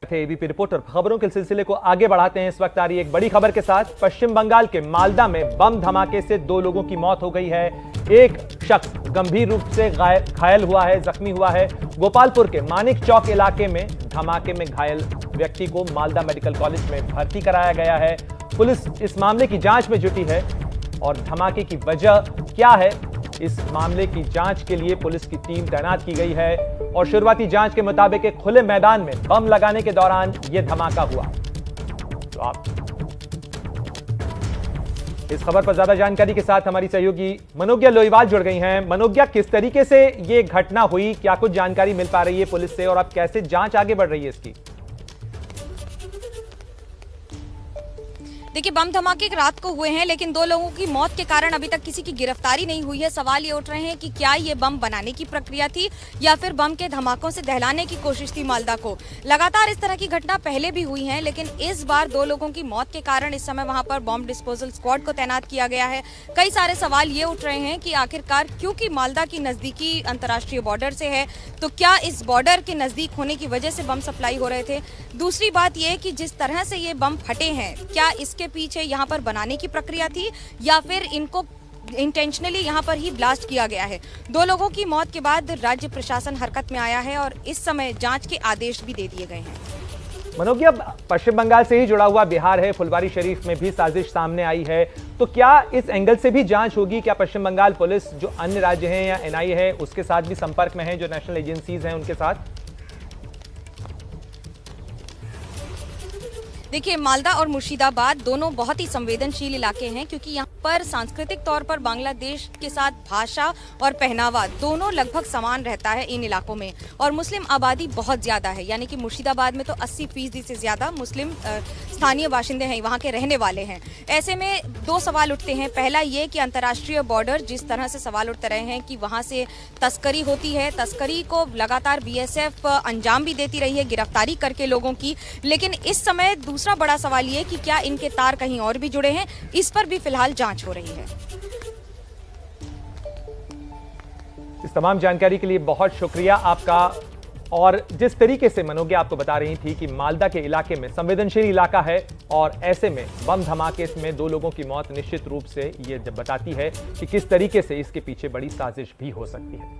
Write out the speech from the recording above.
थे ABP reporter. खबरों के सिलसिले को आगे बढ़ाते हैं। इस वक्त आ रही एक बड़ी खबर के साथ। पश्चिम बंगाल के मालदा में बम धमाके से 2 लोगों की मौत हो गई है। एक शख्स गंभीर रूप से घायल हुआ है, जख्मी हुआ है। गोपालपुर के मानिक चौक इलाके में धमाके में घायल व्यक्ति को मालदा मेडिकल कॉलेज में भर्ती कराया गया है। पुलिस इस मामले की जांच में जुटी है और धमाके की वजह क्या है, इस मामले की जांच के लिए पुलिस की टीम तैनात की गई है। और शुरुआती जांच के मुताबिक एक खुले मैदान में बम लगाने के दौरान यह धमाका हुआ। तो आप इस खबर पर ज्यादा जानकारी के साथ हमारी सहयोगी मनोज्ञा लोईवाल जुड़ गई हैं। मनोज्ञा, किस तरीके से यह घटना हुई, क्या कुछ जानकारी मिल पा रही है पुलिस से और अब कैसे जांच आगे बढ़ रही है इसकी? देखिए, बम धमाके रात को हुए हैं, लेकिन 2 लोगों की मौत के कारण अभी तक किसी की गिरफ्तारी नहीं हुई है। सवाल ये उठ रहे हैं कि क्या ये बम बनाने की प्रक्रिया थी या फिर बम के धमाकों से दहलाने की कोशिश थी मालदा को। लगातार इस तरह की घटना पहले भी हुई है, लेकिन इस बार 2 लोगों की मौत के कारण इस समय वहां पर बॉम्ब डिस्पोजल स्क्वाड को तैनात किया गया है। कई सारे सवाल ये उठ रहे हैं कि आखिरकार क्योंकि मालदा की नजदीकी अंतर्राष्ट्रीय बॉर्डर से है, तो क्या इस बॉर्डर के नजदीक होने की वजह से बम सप्लाई हो रहे थे? दूसरी बात यह कि जिस तरह से ये बम फटे हैं, क्या इसके पीछे यहाँ पर बनाने की प्रक्रिया थी या फिर इनको इंटेंशनली यहाँ पर ही ब्लास्ट किया गया है? 2 लोगों की मौत के बाद राज्य प्रशासन हरकत में आया है और इस समय जांच के आदेश भी दे दिए गए हैं। मनोज्ञा, पश्चिम बंगाल से ही जुड़ा हुआ बिहार है, फुलवारी शरीफ में भी साजिश सामने आई है, तो क्या इस एंगल से भी जांच होगी? क्या पश्चिम बंगाल पुलिस जो अन्य राज्य हैं या एनआईए है उसके साथ भी संपर्क में है, जो नेशनल एजेंसीज हैं उनके साथ? देखिए, मालदा और मुर्शिदाबाद दोनों बहुत ही संवेदनशील इलाके हैं, क्योंकि यहाँ पर सांस्कृतिक तौर पर बांग्लादेश के साथ भाषा और पहनावा दोनों लगभग समान रहता है इन इलाकों में। और मुस्लिम आबादी बहुत ज़्यादा है, यानी कि मुर्शिदाबाद में तो 80% से ज़्यादा मुस्लिम स्थानीय बाशिंदे हैं, वहाँ के रहने वाले हैं। ऐसे में 2 सवाल उठते हैं। पहला ये कि अंतर्राष्ट्रीय बॉर्डर, जिस तरह से सवाल उठते रहे हैं कि वहाँ से तस्करी होती है, तस्करी को लगातार BSF अंजाम भी देती रही है, गिरफ्तारी करके लोगों की। लेकिन इस समय दूसरा बड़ा सवाल ये कि क्या इनके तार कहीं और भी जुड़े हैं, इस पर भी फिलहाल जांच हो रही है। इस तमाम जानकारी के लिए बहुत शुक्रिया आपका। और जिस तरीके से मनोज्ञा आपको बता रही थी कि मालदा के इलाके में संवेदनशील इलाका है और ऐसे में बम धमाके में 2 लोगों की मौत निश्चित रूप से ये बताती है कि किस तरीके से इसके पीछे बड़ी साजिश भी हो सकती है।